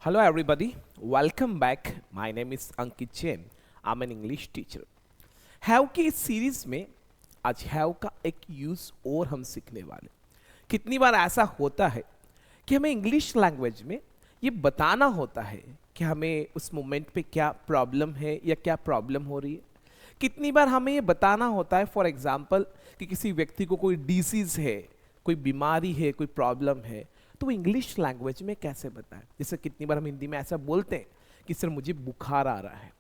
Hello, everybody. Welcome back. My name is Ankit Jain. I'm an English teacher. Have की इस series में आज have का एक यूज और हम सीखने वाले। कितनी बार ऐसा होता है कि हमें इंग्लिश लैंग्वेज में ये बताना होता है कि हमें उस मोमेंट पे क्या प्रॉब्लम है या क्या प्रॉब्लम हो रही है। कितनी बार हमें ये बताना होता है फॉर एग्जांपल कि किसी व्यक्ति को कोई डिसीज है, कोई बीमारी है, कोई प्रॉब्लम है, तो वो इंग्लिश लैंग्वेज में कैसे बताएं। जैसे कितनी बार हम हिंदी में ऐसा बोलते हैं कि सर मुझे बुखार आ रहा है।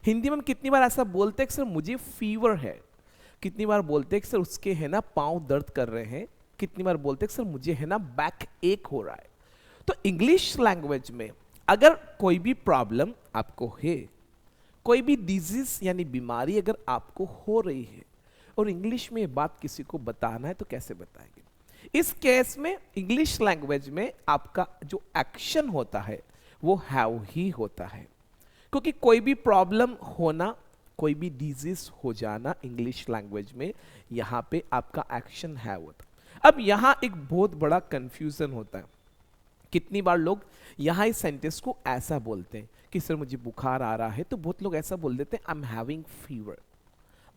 हिंदी में हम कितनी बार ऐसा बोलते हैं कि सर मुझे फीवर है। कितनी बार बोलते हैं कि सर उसके है ना पाँव दर्द कर रहे हैं। कितनी बार बोलते हैं कि सर मुझे है ना बैक एक हो रहा है। तो इंग्लिश लैंग्वेज में अगर कोई भी प्रॉब्लम आपको है, कोई भी डिजीज यानी बीमारी अगर आपको हो रही है और इंग्लिश में ये बात किसी को बताना है तो कैसे बताएंगे। इस केस में इंग्लिश लैंग्वेज में आपका जो एक्शन होता है वो हैव ही होता है, क्योंकि कोई भी प्रॉब्लम होना, कोई भी डिजीज हो जाना इंग्लिश लैंग्वेज में यहाँ पे आपका एक्शन हैव होता है। अब यहाँ एक बहुत बड़ा कंफ्यूजन होता है। कितनी बार लोग यहाँ इस सेंटेंस को ऐसा बोलते हैं कि सर मुझे बुखार आ रहा है, तो बहुत लोग ऐसा बोल देते हैं I am having fever.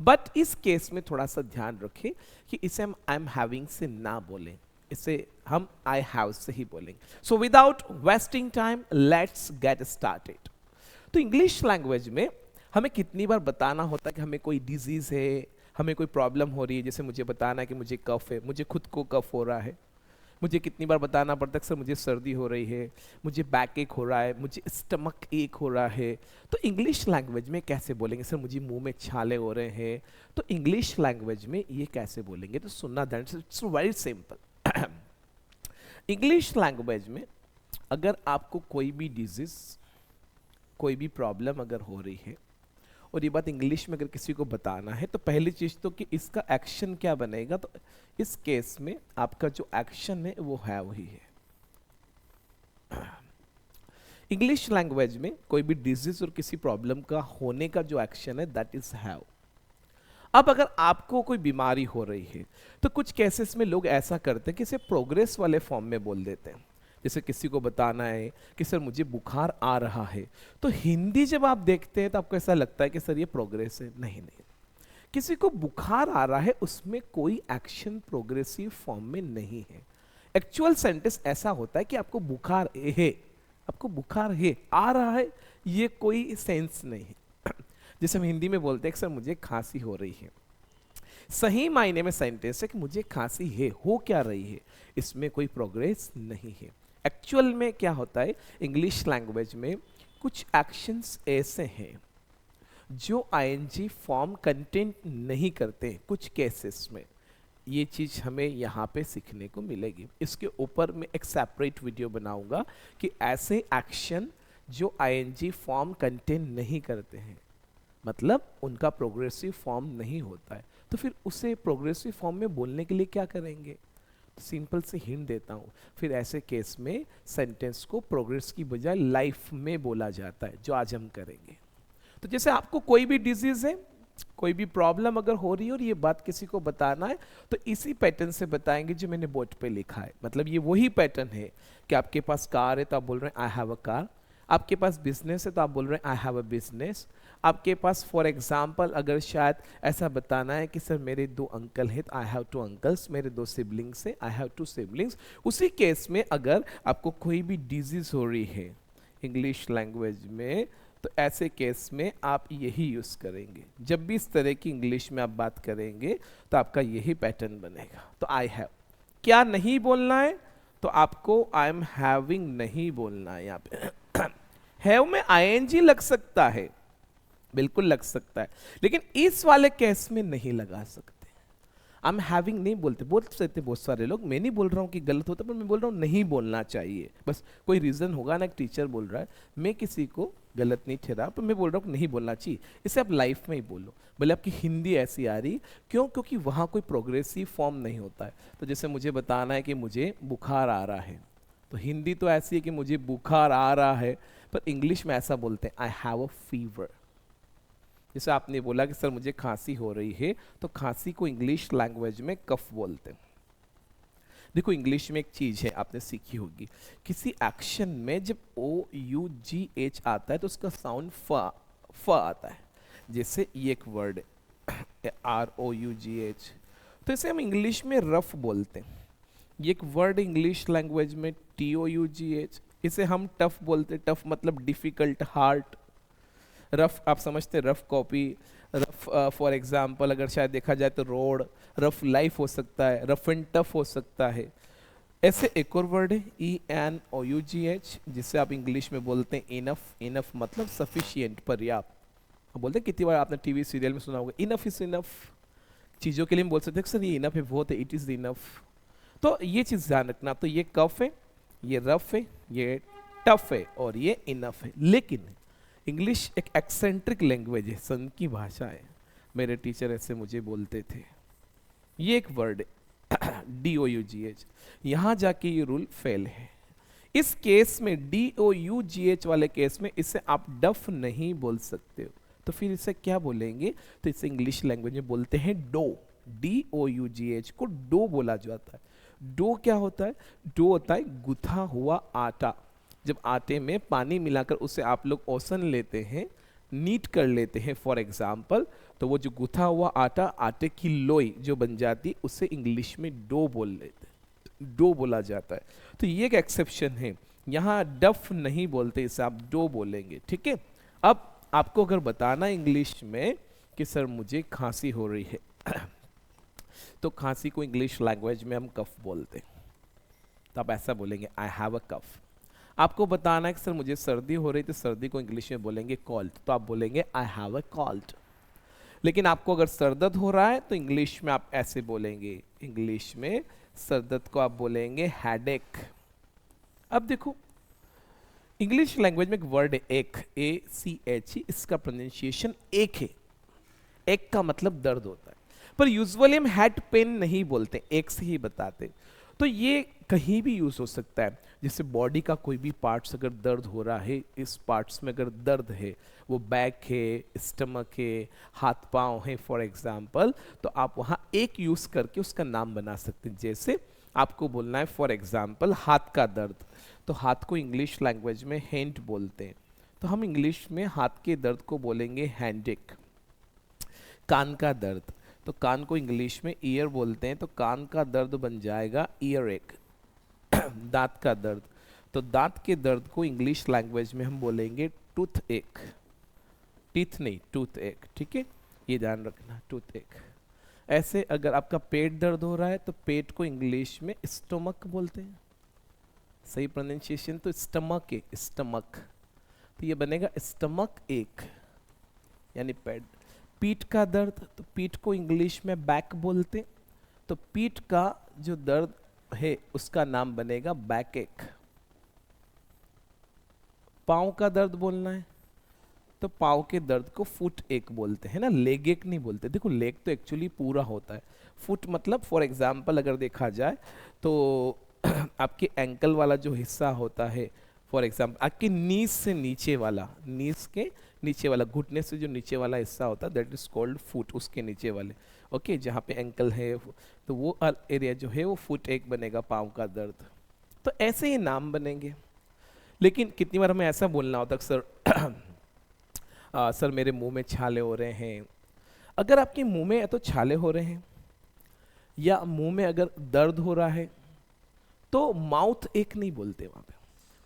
But इस केस में थोड़ा सा ध्यान रखें कि इसे हम आई एम हैविंग से ना बोलें, इसे हम आई हैव से ही बोलेंगे। So without wasting time let's get started. तो इंग्लिश लैंग्वेज में हमें कितनी बार बताना होता है कि हमें कोई डिजीज है, हमें कोई प्रॉब्लम हो रही है। जैसे मुझे बताना है कि मुझे कफ है, मुझे खुद को कफ हो रहा है। मुझे कितनी बार बताना पड़ता है कि सर मुझे सर्दी हो रही है, मुझे बैक एक हो रहा है, मुझे स्टमक एक हो रहा है। तो इंग्लिश लैंग्वेज में कैसे बोलेंगे सर मुझे मुंह में छाले हो रहे हैं, तो इंग्लिश लैंग्वेज में ये कैसे बोलेंगे। तो सुनना ध्यान से, it's very simple. English language में अगर आपको कोई भी डिजीज, कोई भी प्रॉब्लम अगर हो रही है और ये बात इंग्लिश में अगर किसी को बताना है, तो पहली चीज तो कि इसका एक्शन क्या बनेगा। तो इस केस में आपका जो एक्शन है वो हैव ही है। इंग्लिश लैंग्वेज में कोई भी डिजीज और किसी प्रॉब्लम का होने का जो एक्शन है दैट इज हैव। अब अगर आपको कोई बीमारी हो रही है तो कुछ केसेस में लोग ऐसा करते हैं कि इसे प्रोग्रेस वाले फॉर्म में बोल देते हैं। जैसे किसी को बताना है कि सर मुझे बुखार आ रहा है, तो हिंदी जब आप देखते हैं तो आपको ऐसा लगता है कि सर ये प्रोग्रेस है। नहीं नहीं, किसी को बुखार आ रहा है उसमें कोई एक्शन प्रोग्रेसिव फॉर्म में नहीं है। एक्चुअल सेंटेंस ऐसा होता है कि आपको बुखार है, आपको बुखार है, आ रहा है, ये कोई सेंस नहीं है। जैसे हम हिंदी में बोलते हैं कि सर मुझे खांसी हो रही है, सही मायने में सेंटेंस है कि मुझे खांसी है, हो क्या रही है, इसमें कोई प्रोग्रेस नहीं है। एक्चुअल में क्या होता है, इंग्लिश लैंग्वेज में कुछ एक्शंस ऐसे हैं जो आईएनजी फॉर्म कंटेंट नहीं करते कुछ केसेस में। ये चीज हमें यहाँ पे सीखने को मिलेगी। इसके ऊपर मैं एक सेपरेट वीडियो बनाऊंगा कि ऐसे एक्शन जो आईएनजी फॉर्म कंटेंट नहीं करते हैं, मतलब उनका प्रोग्रेसिव फॉर्म नहीं होता है, तो फिर उसे प्रोग्रेसिव फॉर्म में बोलने के लिए क्या करेंगे। सिंपल से हिंट देता हूँ, फिर ऐसे केस में सेंटेंस को प्रोग्रेस की बजाय लाइफ में बोला जाता है, जो आज हम करेंगे। तो जैसे आपको कोई भी डिजीज है, कोई भी प्रॉब्लम अगर हो रही है और ये बात किसी को बताना है, तो इसी पैटर्न से बताएंगे जो मैंने बोर्ड पे लिखा है। मतलब ये वही पैटर्न है कि आपके पास कार है तो आप बोल रहे हैं आई हैव अ कार। आपके पास बिजनेस है तो आप बोल रहे हैं आई हैव अ बिजनेस। आपके पास फॉर एग्जाम्पल अगर शायद ऐसा बताना है कि सर मेरे दो अंकल हैं तो आई हैव टू अंकल्स, मेरे दो सिबलिंग्स हैं, आई हैव टू सिबलिंग्स। उसी केस में अगर आपको कोई भी डिजीज हो रही है इंग्लिश लैंग्वेज में, तो ऐसे केस में आप यही यूज करेंगे। जब भी इस तरह की इंग्लिश में आप बात करेंगे तो आपका यही पैटर्न बनेगा। तो आई हैव क्या नहीं बोलना है, तो आपको आई एम हैविंग नहीं बोलना है। यहाँ पे हैव में आईएनजी लग सकता है, बिल्कुल लग सकता है, लेकिन इस वाले केस में नहीं लगा सकते। आई एम हैविंग नहीं बोलते, बोल सकते बहुत सारे लोग। मैं नहीं बोल रहा हूँ कि गलत होता, पर मैं बोल रहा हूँ नहीं बोलना चाहिए। बस कोई रीजन होगा ना, एक टीचर बोल रहा है, मैं किसी को गलत नहीं ठहरा, पर मैं बोल रहा हूँ नहीं बोलना चाहिए। इसे आप लाइफ में ही बोलो, भले आपकी हिंदी ऐसी आ रही, क्यों, क्योंकि वहाँ कोई प्रोग्रेसिव फॉर्म नहीं होता है। तो जैसे मुझे बताना है कि मुझे बुखार आ रहा है, तो हिंदी तो ऐसी है कि मुझे बुखार आ रहा है, पर इंग्लिश में ऐसा बोलते हैं आई हैव अ फीवर। जैसे आपने बोला कि सर मुझे खांसी हो रही है, तो खांसी को इंग्लिश लैंग्वेज में कफ बोलते हैं। देखो इंग्लिश में एक चीज है आपने सीखी होगी, किसी एक्शन में जब OUGH आता है तो उसका साउंड फ आता है। जैसे ये एक वर्ड है ROUGH, तो इसे हम इंग्लिश में रफ बोलते हैं। ये एक वर्ड इंग्लिश लैंग्वेज में TOUGH, इसे हम टफ बोलते हैं। टफ मतलब डिफिकल्ट, हार्ड। रफ आप समझते हैं, rough copy, rough for example अगर शायद देखा जाए तो रोड, रफ लाइफ हो सकता है, रफ एंड टफ हो सकता है। ऐसे एक और वर्ड है ENOUGH, जिसे आप इंग्लिश में बोलते हैं इनफ। इनफ मतलब सफिशिएंट, पर्याप्त। आप बोलते हैं, कितनी बार आपने टीवी सीरियल में सुना होगा इनफ इज इनफ। चीज़ों के लिए हम बोल सकते हैं सर ये इनफ है, बहुत है, इट इज़ इनफ। तो ये चीज़ ध्यान रखना। तो ये कफ है, ये रफ है, ये टफ है और ये इनफ है। लेकिन इंग्लिश एक एक्सेंट्रिक लैंग्वेज है, सन की भाषा है। मेरे टीचर ऐसे मुझे बोलते थे। ये एक वर्ड है DOUGH, यहाँ जाके ये रूल फेल है। इस केस में DOUGH वाले केस में इसे आप डफ नहीं बोल सकते हो, तो फिर इसे क्या बोलेंगे? तो इसे इंग्लिश लैंग्वेज में बोलते हैं डो। DOUGH को डो बोला जाता है। डो क्या होता है? डो होता है गुथा हुआ आटा। जब आटे में पानी मिलाकर उसे आप लोग ओसन लेते हैं, नीट कर लेते हैं फॉर एग्जाम्पल, तो वो जो गुथा हुआ आटा, आटे की लोई जो बन जाती, उसे इंग्लिश में डो बोल लेते हैं, डो बोला जाता है। तो ये एक एक्सेप्शन है, यहाँ डफ नहीं बोलते, इसे आप डो बोलेंगे। ठीक है। अब आपको अगर बताना इंग्लिश में कि सर मुझे खांसी हो रही है तो खांसी को इंग्लिश लैंग्वेज में हम कफ बोलते हैं, तो आप ऐसा बोलेंगे आई हैव अ कफ। आपको बताना है कि सर मुझे सर्दी हो रही, तो सर्दी को इंग्लिश में बोलेंगे कोल्ड, तो आप बोलेंगे आई हैव अ कोल्ड। लेकिन आपको अगर सरदर्द हो रहा है तो इंग्लिश में आप ऐसे बोलेंगे, इंग्लिश में सरदर्द को आप बोलेंगे हेडेक। अब देखो इंग्लिश लैंग्वेज में एक वर्ड है एक, ACH, इसका प्रोनाउंसिएशन एक है। एक का मतलब दर्द होता है, पर यूजुअली हम हेड पेन नहीं बोलते, एक से ही बताते। तो ये कहीं भी यूज हो सकता है। जैसे बॉडी का कोई भी पार्ट्स अगर दर्द हो रहा है, इस पार्ट्स में अगर दर्द है, वो बैक है, स्टमक है, हाथ पांव है फॉर एग्जांपल, तो आप वहाँ एक यूज करके उसका नाम बना सकते हैं। जैसे आपको बोलना है फॉर एग्जांपल हाथ का दर्द, तो हाथ को इंग्लिश लैंग्वेज में हैंड बोलते हैं, तो हम इंग्लिश में हाथ के दर्द को बोलेंगे हैंडेक। कान का दर्द, तो कान को इंग्लिश में ईयर बोलते हैं, तो कान का दर्द बन जाएगा ईयर एक। दांत का दर्द, तो दांत के दर्द को इंग्लिश लैंग्वेज में हम बोलेंगे टूथ एक। टीथ नहीं, टूथ एक। ठीक है, ये ध्यान रखना, टूथ एक। ऐसे अगर आपका पेट दर्द हो रहा है तो पेट को इंग्लिश में स्टमक बोलते हैं। सही प्रोनाउंसिएशन तो स्टमक है, स्टमक, तो ये बनेगा स्टमक एक, यानी पेट। पीठ का दर्द, तो पीठ को इंग्लिश में बैक बोलते, तो पीठ का जो दर्द है उसका नाम बनेगा बैक एक। पाँव का दर्द बोलना है तो पाँव के दर्द को फुट एक बोलते हैं ना, लेग एक नहीं बोलते। देखो लेग तो एक्चुअली पूरा होता है, फुट मतलब फॉर एग्जांपल अगर देखा जाए तो आपके एंकल वाला जो हिस्सा होता है, फॉर एग्जांपल आपके नीज से नीचे वाला, नीज के नीचे वाला, घुटने से जो नीचे वाला हिस्सा होता है दैट इज कॉल्ड फुट, उसके नीचे वाले। ओके, जहाँ पे एंकल है तो वो एरिया जो है वो फुट एक बनेगा, पाँव का दर्द। तो ऐसे ही नाम बनेंगे। लेकिन कितनी बार हमें ऐसा बोलना होता है सर सर मेरे मुंह में छाले हो रहे हैं। अगर आपके मुंह में या तो छाले हो रहे हैं या मुंह में अगर दर्द हो रहा है तो माउथ एक नहीं बोलते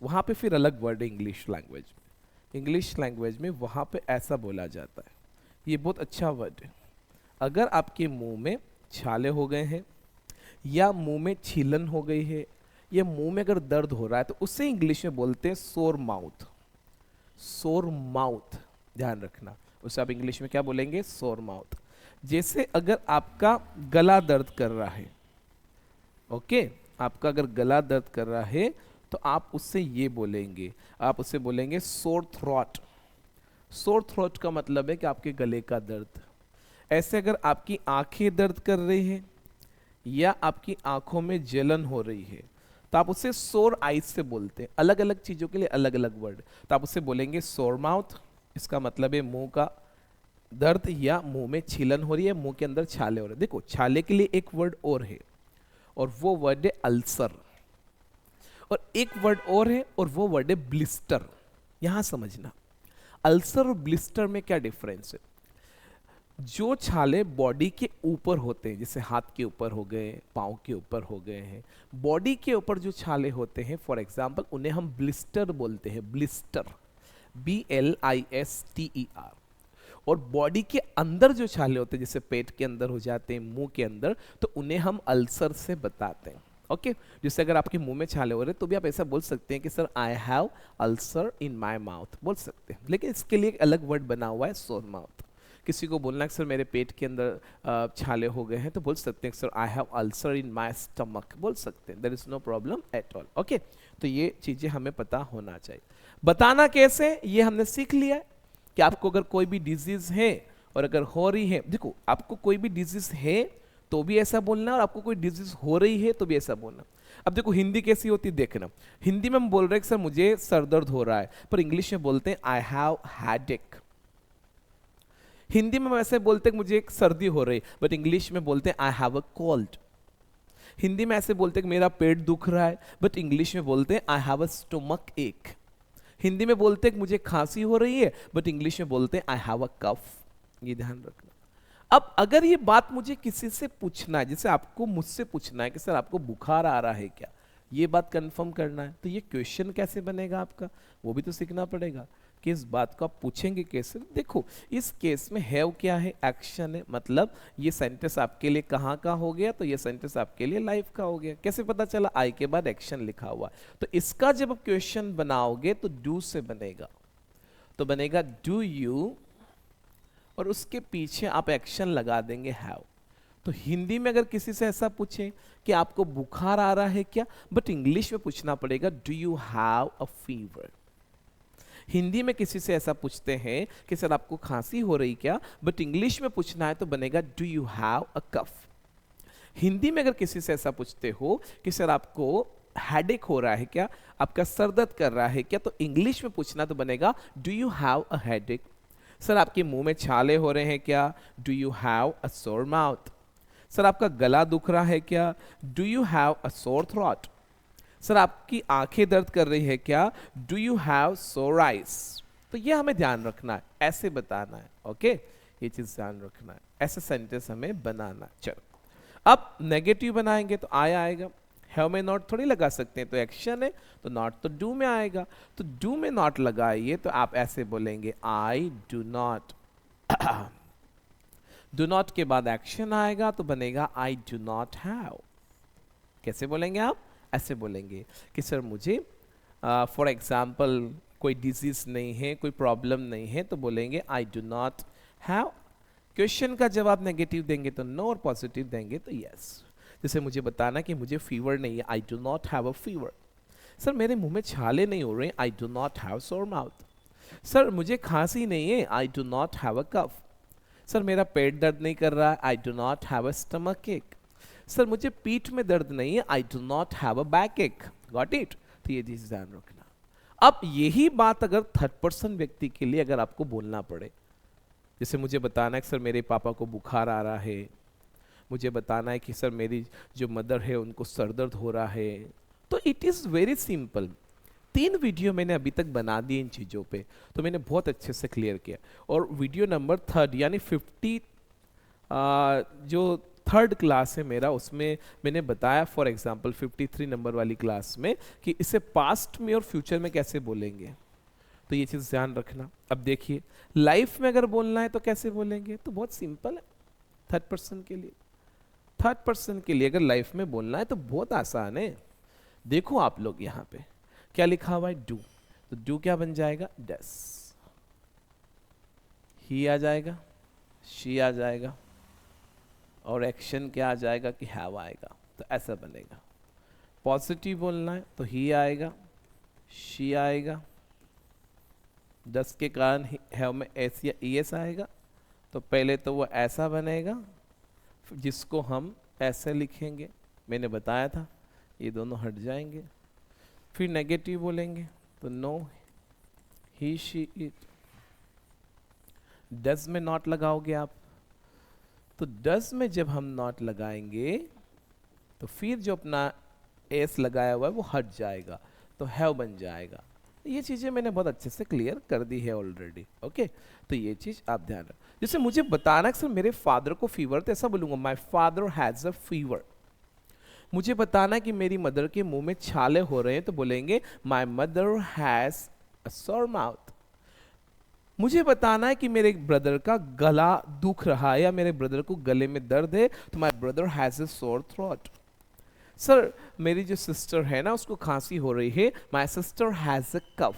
वहाँ पे फिर अलग वर्ड है इंग्लिश लैंग्वेज में। इंग्लिश लैंग्वेज में वहाँ पे ऐसा बोला जाता है, ये बहुत अच्छा वर्ड है। अगर आपके मुंह में छाले हो गए हैं या मुंह में छीलन हो गई है या मुंह में अगर दर्द हो रहा है तो उसे इंग्लिश में बोलते हैं सोर माउथ। सोर माउथ, ध्यान रखना, उसे आप इंग्लिश में क्या बोलेंगे? सोर माउथ। जैसे अगर आपका गला दर्द कर रहा है, ओके, आपका अगर गला दर्द कर रहा है तो आप उससे ये बोलेंगे, आप उससे बोलेंगे सोर थ्रोट। सोर थ्रोट का मतलब है कि आपके गले का दर्द। ऐसे अगर आपकी आंखें दर्द कर रही है या आपकी आंखों में जलन हो रही है तो आप उसे सोर आइज से बोलते हैं। अलग अलग चीजों के लिए अलग अलग वर्ड, तो आप उसे बोलेंगे सोर माउथ, इसका मतलब है मुंह का दर्द या मुंह में छीलन हो रही है, मुंह के अंदर छाले हो रहे हैं। देखो छाले के लिए एक वर्ड और है, और वो वर्ड है अल्सर। और एक वर्ड और है और वो वर्ड है ब्लिस्टर। यहां समझना अल्सर और ब्लिस्टर में क्या डिफरेंस है। जो छाले बॉडी के ऊपर होते हैं, जैसे हाथ के ऊपर हो गए, पाँव के ऊपर हो गए हैं, बॉडी के ऊपर जो छाले होते हैं फॉर एग्जाम्पल उन्हें हम ब्लिस्टर बोलते हैं, ब्लिस्टर, BLISTER। और बॉडी के अंदर जो छाले होते हैं जैसे पेट के अंदर हो जाते हैं, मुंह के अंदर, तो उन्हें हम अल्सर से बताते हैं। ओके जैसे अगर आपके मुंह में छाले हो रहे हैं तो भी आप ऐसा बोल सकते हैं कि sir I have ulcer in my mouth, बोल सकते हैं। लेकिन इसके लिए एक अलग वर्ड बना हुआ है, सोर माउथ। किसी को बोलना है सर मेरे पेट के अंदर छाले हो गए हैं, तो बोल सकते हैं sir I have ulcer in my stomach, बोल सकते हैं। There is no problem at all. Okay तो ये चीजें हमें पता होना चाहिए। बताना कैसे ये हमने सीख लिया है कि आपको अगर कोई भी डिजीज है और अगर हो रही है, देखो आपको कोई भी डिजीज है तो भी ऐसा बोलना, और आपको कोई डिजीज हो रही है तो भी ऐसा बोलना। अब देखो हिंदी कैसी होती है देखना, हिंदी में हम बोल रहे हैं कि सर मुझे सर दर्द हो रहा है, पर इंग्लिश में बोलते हैं आई हैव हेडेक। हिंदी में वैसे बोलते हैं मुझे एक सर्दी हो रही, बट इंग्लिश में बोलते हैं I have a cold. Hindi में ऐसे बोलते हैं कि मेरा पेट दुख रहा है, बट इंग्लिश में बोलते हैं आई हैव अ स्टमक एक। हिंदी में बोलते हैं कि मुझे खांसी हो रही है, बट इंग्लिश में बोलते हैं आई हैव अ कफ। ये ध्यान रखना। अब अगर ये बात मुझे किसी से पूछना है, जैसे आपको मुझसे पूछना है कि सर आपको बुखार आ रहा है क्या, ये बात कंफर्म करना है, तो ये क्वेश्चन कैसे बनेगा आपका, वो भी तो सीखना पड़ेगा कि इस बात को आप पूछेंगे कैसे। देखो इस केस में हैव क्या है, एक्शन है, मतलब ये सेंटेंस आपके लिए कहाँ का हो गया, तो ये सेंटेंस आपके लिए लाइफ का हो गया। कैसे पता चला, आई के बाद एक्शन लिखा हुआ। तो इसका जब आप क्वेश्चन बनाओगे तो डू से बनेगा, तो बनेगा डू यू, और उसके पीछे आप एक्शन लगा देंगे हैव। तो हिंदी में अगर किसी से ऐसा पूछे कि आपको बुखार आ रहा है क्या, बट इंग्लिश में पूछना पड़ेगा do you have a fever. Hindi में किसी से ऐसा पूछते हैं कि सर आपको खांसी हो रही क्या, बट इंग्लिश में पूछना है तो बनेगा डू यू हैव अ कफ। हिंदी में अगर किसी से ऐसा पूछते हो कि सर आपको हेडेक हो रहा है क्या, आपका सर दर्द कर रहा है क्या, तो इंग्लिश में पूछना तो बनेगा do you have a headache. Sir आपके मुंह में छाले हो रहे हैं क्या, डू यू हैव अ सोर माउथ। सर आपका गला दुख रहा है क्या, do you have a sore throat. Sir आपकी आंखें दर्द कर रही है क्या, डू यू हैव सोर आइज। तो ये हमें ध्यान रखना है, ऐसे बताना है। ओके ये चीज ध्यान रखना है, ऐसे सेंटेंस हमें बनाना है। चलो अब नेगेटिव बनाएंगे तो आएगा, हैव में नॉट थोड़ी लगा सकते हैं, तो एक्शन है तो नॉट तो डू में आएगा। तो डू में नॉट लगाइए तो आप ऐसे बोलेंगे आई डू नॉट। डू नॉट के बाद एक्शन आएगा तो बनेगा आई डू नॉट हैव। कैसे बोलेंगे आप, ऐसे बोलेंगे कि सर मुझे फॉर एग्जाम्पल कोई डिजीज नहीं है, कोई प्रॉब्लम नहीं है, तो बोलेंगे आई डू नॉट हैव। क्वेश्चन का जवाब नेगेटिव देंगे तो नो, और पॉजिटिव देंगे तो यस। जैसे मुझे बताना कि मुझे फीवर नहीं है, I do not have a fever. Sir मेरे मुंह में छाले नहीं हो रहे, I do not have sore mouth. Sir मुझे खांसी नहीं है, I do not have a cough. Sir मेरा पेट दर्द नहीं कर रहा है, I do not have a stomach ache. Sir मुझे पीठ में दर्द नहीं है, I do not have a back ache. Got it. तो ये चीज ध्यान रखना। अब यही बात अगर थर्ड पर्सन व्यक्ति के लिए अगर आपको बोलना पड़े, जैसे मुझे बताना है कि सर मेरे पापा को बुखार आ रहा है, मुझे बताना है कि सर मेरी जो मदर है उनको सर दर्द हो रहा है, तो it is very simple. 3 video मैंने अभी तक बना दी इन चीज़ों पे, तो मैंने बहुत अच्छे से क्लियर किया। और वीडियो नंबर 3 यानी 50 जो थर्ड क्लास है मेरा, उसमें मैंने बताया फॉर एग्जांपल 53 नंबर वाली क्लास में कि इसे पास्ट में और फ्यूचर में कैसे बोलेंगे, तो ये चीज़ ध्यान रखना। अब देखिए लाइफ में अगर बोलना है तो कैसे बोलेंगे, तो बहुत सिंपल है। थर्ड पर्सन के लिए, थर्ड पर्सन के लिए अगर लाइफ में बोलना है तो बहुत आसान है। देखो आप लोग यहाँ पे क्या लिखा हुआ है, डू। तो डू क्या बन जाएगा, डस। ही आ जाएगा, शी आ जाएगा, और एक्शन क्या आ जाएगा कि हैव आएगा। तो ऐसा बनेगा। पॉजिटिव बोलना है तो ही आएगा, शी आएगा, डस के कारण हैव में एस या ई एस आएगा। तो पहले तो वो ऐसा बनेगा जिसको हम ऐसे लिखेंगे, मैंने बताया था, ये दोनों हट जाएंगे। फिर नेगेटिव बोलेंगे तो no, he she it. Does में नॉट लगाओगे आप, तो डज में जब हम नॉट लगाएंगे तो फिर जो अपना एस लगाया हुआ है वो हट जाएगा, तो हैव बन जाएगा। ये चीज़ें मैंने बहुत अच्छे से क्लियर कर दी है ऑलरेडी। ओके, तो ये चीज़ आप ध्यान रखें। जैसे मुझे बताना कि सर मेरे फादर को फीवर, तो ऐसा बोलूँगा my father has a fever. मुझे बताना कि मेरी मदर के मुंह में छाले हो रहे हैं, तो बोलेंगे माई मदर हैज़ अ सोर माउथ। मुझे बताना है कि मेरे ब्रदर का गला दुख रहा है या मेरे ब्रदर को गले में दर्द है, तो my brother has a sore throat. Sir मेरी जो सिस्टर है ना उसको खांसी हो रही है, माई सिस्टर हैज़ अ कफ।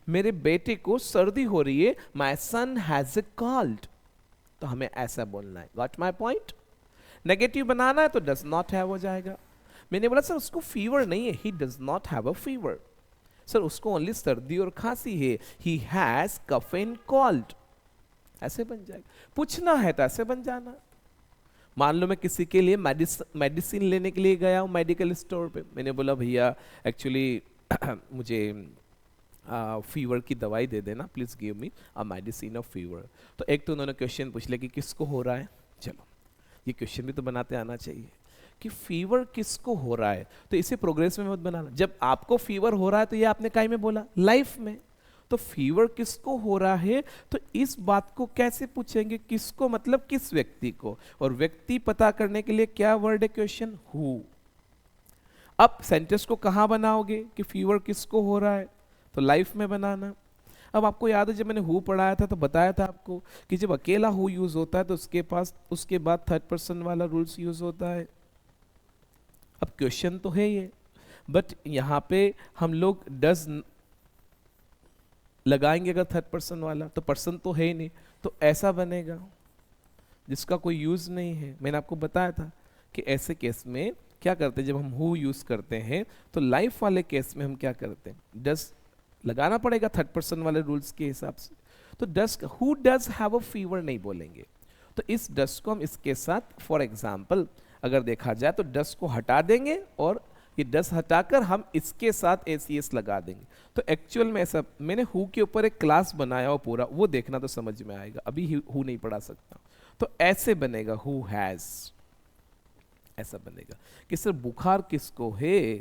मेरे बेटे को सर्दी हो रही है, माई सन हैज़ अ कोल्ड। तो हमें ऐसा बोलना है। Got my point? नेगेटिव बनाना है तो डज नॉट हैव हो जाएगा। मैंने बोला सर उसको फीवर नहीं है, he does not have a fever. Sir उसको ओनली सर्दी और खांसी है, he has cough and cold. ऐसे बन जाएगा। पूछना है तो ऐसे बन जाना। मान लो मैं किसी के लिए मेडिसिन लेने के लिए गया हूँ मेडिकल स्टोर पे, मैंने बोला भैया एक्चुअली मुझे फीवर की दवाई दे देना, please give me a medicine of fever. तो एक तो उन्होंने क्वेश्चन पूछ लिया कि किसको हो रहा है। चलो ये क्वेश्चन भी तो बनाते आना चाहिए कि फीवर किसको हो रहा है, तो इसे प्रोग्रेस में मत बनाना। जब आपको फीवर हो रहा है तो ये आपने काहे में बोला, लाइफ में। तो फीवर किसको हो रहा है, तो इस बात को कैसे पूछेंगे, किसको मतलब किस व्यक्ति को, और व्यक्ति पता करने के लिए क्या वर्ड है, क्वेश्चन हु। अब सेंटेंस को कहां बनाओगे कि फीवर किसको हो रहा है, तो लाइफ में बनाना। अब आपको याद है जब मैंने हु पढ़ाया था तो बताया था आपको कि जब अकेला हु यूज होता है तो उसके बाद थर्ड पर्सन वाला रूल्स यूज होता है। अब क्वेश्चन तो है ये, बट यहां पे हम लोग डज लगाएंगे अगर थर्ड पर्सन वाला, तो पर्सन तो है ही नहीं, तो ऐसा बनेगा जिसका कोई यूज नहीं है। मैंने आपको बताया था कि ऐसे केस में क्या करते हैं, जब हम हु यूज करते हैं तो लाइफ वाले केस में हम क्या करते हैं, डज लगाना पड़ेगा थर्ड पर्सन वाले रूल्स के हिसाब से। तो does, who does have a fever नहीं बोलेंगे, तो इस डज को हम इसके साथ, फॉर एग्जाम्पल अगर देखा जाए तो डज को हटा देंगे और ये डज हटाकर हम इसके साथ एस लगा देंगे। तो एक्चुअल में ऐसा मैंने हु के ऊपर एक क्लास बनाया हो पूरा, वो देखना तो समझ में आएगा, अभी हु नहीं पढ़ा सकता। तो ऐसे बनेगा हु हैज, ऐसा बनेगा कि सर बुखार किसको है,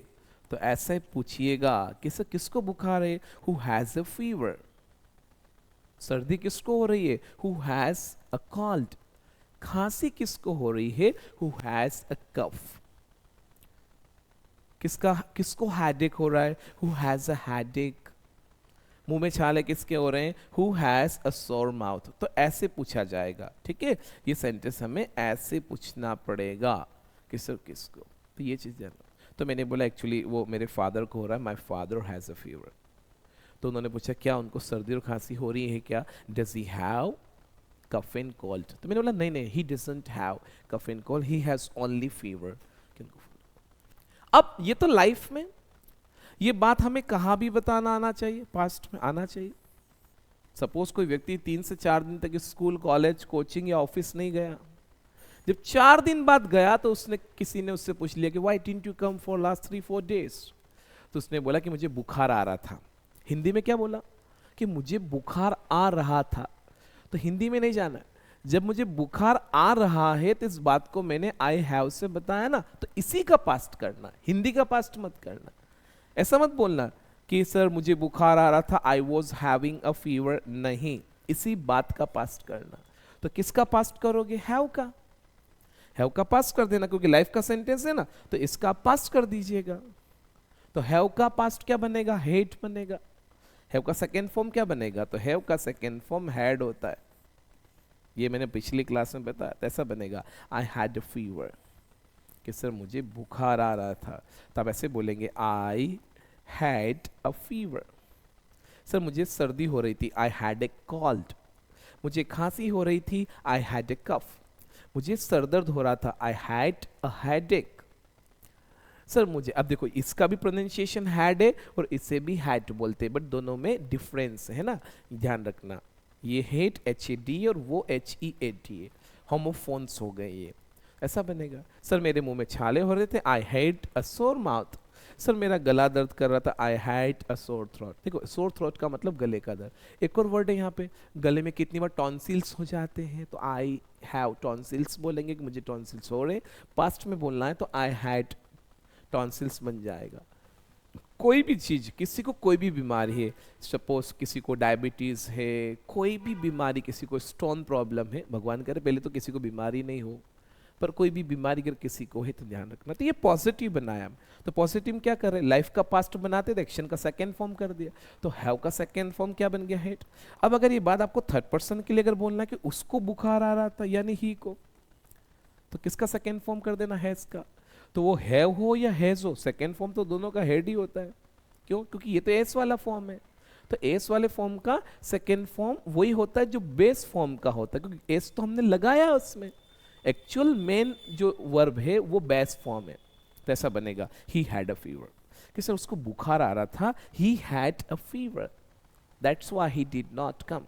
तो ऐसे पूछिएगा कि सर किसको बुखार है, हु हैज अ फीवर। सर्दी किसको हो रही है, हु हैज अ कोल्ड। खांसी किसको हो रही है, हु हैज अ कफ। किसको हेडेक हो रहा है, हु हैज अ हेडेक। मुंह में छाले किसके हो रहे हैं, हु हैज अ सोर माउथ। तो ऐसे पूछा जाएगा, ठीक है। ये सेंटेंस हमें ऐसे पूछना पड़ेगा कि सर किसको, तो ये चीज जानना। तो मैंने बोला एक्चुअली वो मेरे फादर को हो रहा है, my father has a fever. तो उन्होंने पूछा क्या उनको सर्दी और खांसी हो रही है क्या, does he have cough and cold. तो मैंने बोला नहीं नहीं, he doesn't have cough and cold, he has only fever. अब ये तो लाइफ में, ये बात हमें कहां भी बताना आना चाहिए, पास्ट में आना चाहिए। सपोज कोई व्यक्ति 3 से 4 दिन तक स्कूल कॉलेज कोचिंग या ऑफिस नहीं गया, जब 4 दिन बाद गया तो उसने किसी ने उससे पूछ लिया कि why didn't you come for last 3-4 days. तो उसने बोला कि मुझे बुखार आ रहा था। हिंदी में क्या बोला कि मुझे बुखार आ रहा था। तो हिंदी में नहीं जाना, जब मुझे बुखार आ रहा है तो इस बात को मैंने आई हैव से बताया ना, तो इसी का पास्ट करना, हिंदी का पास्ट मत करना। ऐसा मत बोलना कि सर मुझे बुखार आ रहा था, I was having a fever, नहीं, इसी बात का पास्ट करना। तो किसका पास्ट करोगे, हैव का। हैव का पास्ट कर देना क्योंकि लाइफ का सेंटेंस है ना, तो इसका पास्ट कर दीजिएगा। तो हैव का पास्ट क्या बनेगा, हेड बनेगा। हैव का सेकेंड फॉर्म क्या बनेगा, तो हैव का सेकेंड फॉर्म हैड होता है। ये मैंने पिछली क्लास में बताया, तो ऐसा बनेगा आई हैड अ फीवर, कि सर मुझे बुखार आ रहा था। तब ऐसे बोलेंगे आई हैड अ फीवर। सर मुझे सर्दी हो रही थी, आई हैड ए कोल्ड। मुझे खांसी हो रही थी, आई हैड ए कफ। मुझे सर दर्द हो रहा था, आई हैड अ हेडेक। सर मुझे, अब देखो इसका भी प्रोनाउंसिएशन हैड है और इसे भी हैड बोलते हैं, बट दोनों में डिफरेंस है ना, ध्यान रखना। ये हेड HAD और वो HEAD है, होमोफोन्स हो गए ये। ऐसा बनेगा। सर मेरे मुंह में छाले हो रहे थे, आई हैड अ सोर माउथ। सर मेरा गला दर्द कर रहा था, आई हैड अ सोर थ्रोट। देखो सोर थ्रोट का मतलब गले का दर्द। एक और वर्ड है यहाँ पे, गले में कितनी बार टॉन्सिल्स हो जाते हैं, तो आई हैव टॉन्सिल्स बोलेंगे कि मुझे टॉन्सिल्स हो रहे। पास्ट में बोलना है तो आई हैड टॉन्सिल्स बन जाएगा। कोई भी चीज, किसी को कोई भी बीमारी है, सपोज किसी को डायबिटीज है, कोई भी बीमारी, किसी को स्टोन प्रॉब्लम है, भगवान करे पहले तो किसी को बीमारी नहीं हो, पर कोई भी बीमारी अगर किसी को है तो ध्यान रखना। तो ये पॉजिटिव बनाया हम। तो पॉजिटिव क्या कर रहे हैं, लाइफ का पास्ट बनाते थे, एक्शन का सेकेंड फॉर्म कर दिया, तो हैव का सेकेंड फॉर्म क्या बन गया, हैड। अब अगर ये बात आपको थर्ड पर्सन के लिए अगर बोलना कि उसको बुखार आ रहा था यानी ही को, तो किसका सेकेंड फॉर्म कर देना, हैज का। तो वो हैव हो या हैज हो, सेकेंड फॉर्म तो दोनों का हेड ही होता है। क्यों, क्योंकि ये तो एस वाला फॉर्म है, तो एस वाले फॉर्म का सेकेंड फॉर्म वही होता है जो बेस फॉर्म का होता है, क्योंकि एस तो हमने लगाया है उसमें। एक्चुअल मेन जो वर्ब है वो बेस फॉर्म है, तो ऐसा बनेगा ही हैड अ फीवर। कि सर उसको बुखार आ रहा था, ही had a fever, that's why he did not come.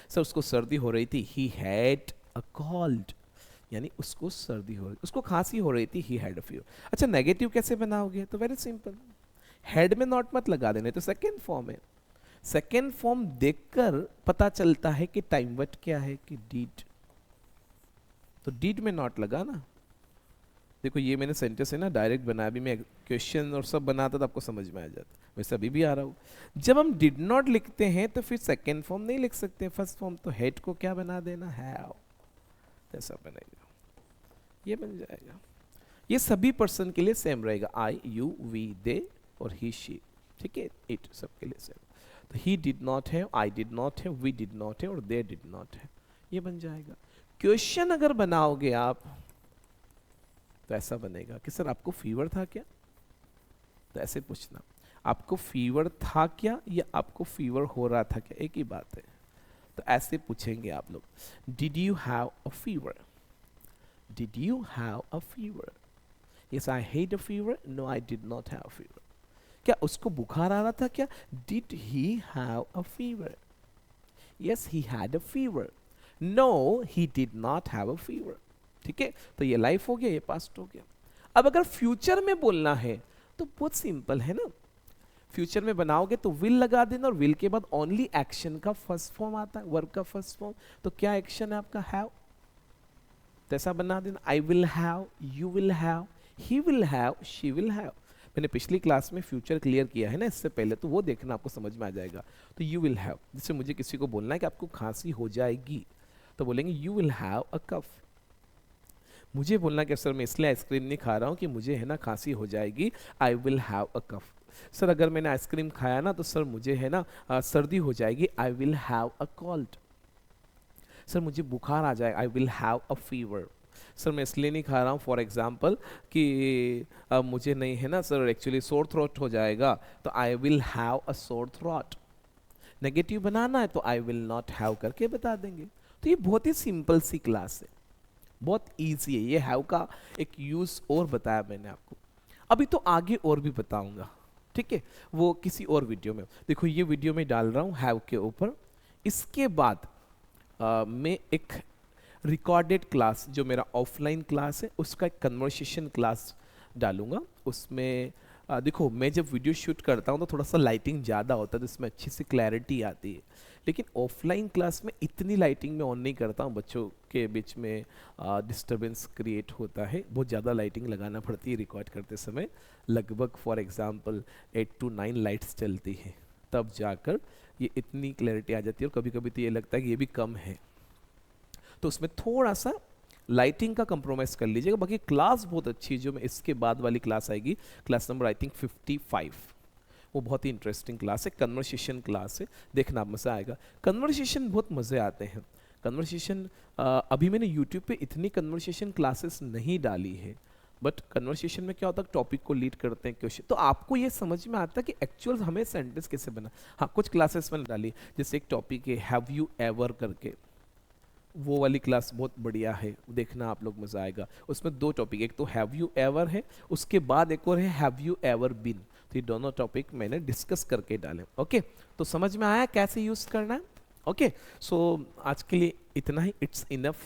Sir उसको सर्दी हो रही थी, ही हैड अ कोल्ड, यानी उसको सर्दी हो रही, उसको खांसी हो रही थी, ही हैड अ फीवर। अच्छा नेगेटिव कैसे बनाओगे, तो वेरी सिंपल, हेड में नॉट मत लगा देने, तो सेकेंड फॉर्म है। सेकेंड फॉर्म देखकर पता चलता है कि टाइम वर्ड क्या है, कि डीड, तो डीड में नॉट लगा ना। देखो ये मैंने सेंटेंस है ना डायरेक्ट बनाया, अभी मैं क्वेश्चन और सब बनाता तो आपको समझ में आ जाता, वैसे अभी भी आ रहा हूँ। जब हम डिड नॉट लिखते हैं तो फिर सेकेंड फॉर्म नहीं लिख सकते, फर्स्ट फॉर्म, तो हेड को क्या बना देना, हैव, ऐसा बनेगा, ये बन जाएगा। ये सभी पर्सन के लिए सेम रहेगा, आई यू वी दे और ही शी, ठीक है, इट सबके लिए सेम। तो he did not have, I did not have, we did not have और दे डिड नॉट हैव, ये बन जाएगा। क्वेश्चन अगर बनाओगे आप तो ऐसा बनेगा कि सर आपको फीवर था क्या, तो ऐसे पूछना, आपको फीवर था क्या या आपको फीवर हो रहा था क्या, एक ही बात है। तो ऐसे पूछेंगे आप लोग, did you have a fever, did you have a fever, yes I had a fever, no I did not have a fever. क्या उसको बुखार आ रहा था क्या, did he have a fever, yes he had a fever, no he did not have a fever. ठीक है, तो ये लाइफ हो गया, ये पास्ट हो गया। अब अगर फ्यूचर में बोलना है तो बहुत सिंपल है ना, फ्यूचर में बनाओगे तो विल लगा देना, और विल के बाद ओनली एक्शन का फर्स्ट फॉर्म आता है, वर्ब का फर्स्ट फॉर्म। तो क्या एक्शन है आपका, हैव, तो ऐसा बना देना, आई will have, you will have, he will have, she will have. मैंने पिछली क्लास में फ्यूचर क्लियर किया है ना इससे पहले, तो वो देखना आपको समझ में आ जाएगा। तो यू विल हैव, जैसे मुझे किसी को बोलना है कि आपको खांसी हो जाएगी, तो बोलेंगे यू विल हैव अ कफ। मुझे बोलना कि सर मैं इसलिए आइसक्रीम नहीं खा रहा हूँ कि मुझे है ना खांसी हो जाएगी, I will have a cough. Sir अगर मैंने आइसक्रीम खाया ना तो सर मुझे है ना सर्दी हो जाएगी, I will have a cold. Sir मुझे बुखार आ जाए, आई will have a fever. Sir मैं इसलिए नहीं खा रहा हूँ फॉर एग्जाम्पल कि मुझे नहीं है ना सर एक्चुअली सोर थ्रोट हो जाएगा, तो आई will have a sore throat. Negative बनाना है तो आई विल नॉट हैव करके बता देंगे। तो ये बहुत ही सिंपल सी क्लास है, बहुत इजी है। ये हैव का एक यूज और बताया मैंने आपको, अभी तो आगे और भी बताऊंगा, ठीक है, वो किसी और वीडियो में। देखो ये वीडियो में डाल रहा हूँ हैव के ऊपर, इसके बाद मैं एक रिकॉर्डेड क्लास जो मेरा ऑफलाइन क्लास है उसका एक कन्वर्सेशन क्लास डालूंगा। उसमें देखो मैं जब वीडियो शूट करता हूँ तो थोड़ा सा लाइटिंग ज़्यादा होता है, तो इसमें अच्छी सी क्लैरिटी आती है, लेकिन ऑफलाइन क्लास में इतनी लाइटिंग में ऑन नहीं करता हूँ, बच्चों के बीच में डिस्टरबेंस क्रिएट होता है, बहुत ज़्यादा लाइटिंग लगाना पड़ती है रिकॉर्ड करते समय। लगभग फॉर एग्जांपल 8 to 9 लाइट्स चलती है, तब जाकर ये इतनी क्लैरिटी आ जाती है, और कभी कभी तो ये लगता है कि ये भी कम है, तो उसमें थोड़ा सा लाइटिंग का कंप्रोमाइज़ कर लीजिएगा। बाकी क्लास बहुत अच्छी है, जो मैं इसके बाद वाली क्लास आएगी, क्लास नंबर आई थिंक 55, वो बहुत ही इंटरेस्टिंग क्लास है, कन्वर्सेशन क्लास है, देखना मज़ा आएगा। कन्वर्सेशन बहुत मज़े आते हैं, कन्वर्सेशन अभी मैंने यूट्यूब पे इतनी कन्वर्सेशन क्लासेस नहीं डाली है, बट कन्वर्सेशन में क्या होता है, टॉपिक को लीड करते हैं क्वेश्चन, तो आपको ये समझ में आता है कि एक्चुअल हमें सेंटेंस कैसे बना। हाँ कुछ क्लासेस मैंने डाली, जैसे एक टॉपिक है हैव यू एवर करके, वो वाली क्लास बहुत बढ़िया है, देखना आप लोग, मज़ा आएगा। उसमें 2 टॉपिक, एक तो हैव यू एवर है, उसके बाद एक और है हैव यू एवर बीन, तो ये दोनों टॉपिक मैंने डिस्कस करके डाले। ओके, तो समझ में आया कैसे यूज़ करना है। ओके, सो आज के लिए इतना ही, it's enough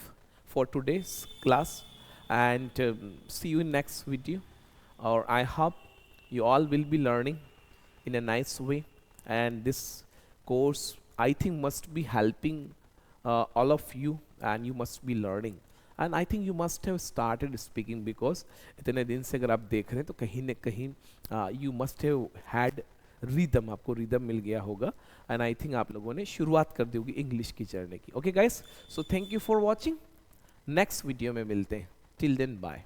for today's class, and see you in next video, और I hope You all will be learning in a nice way, and this course I think must be helping all of you, and you must be learning. And I think you must have started speaking, because इतने दिन से अगर आप देख रहे हैं तो कहीं ना कहीं you must have had rhythm, आपको रिदम मिल गया होगा, एंड आई थिंक आप लोगों ने शुरुआत कर दी होगी इंग्लिश की जर्नी की. Okay guys, so thank you for watching. Next video में मिलते हैं. Till then bye.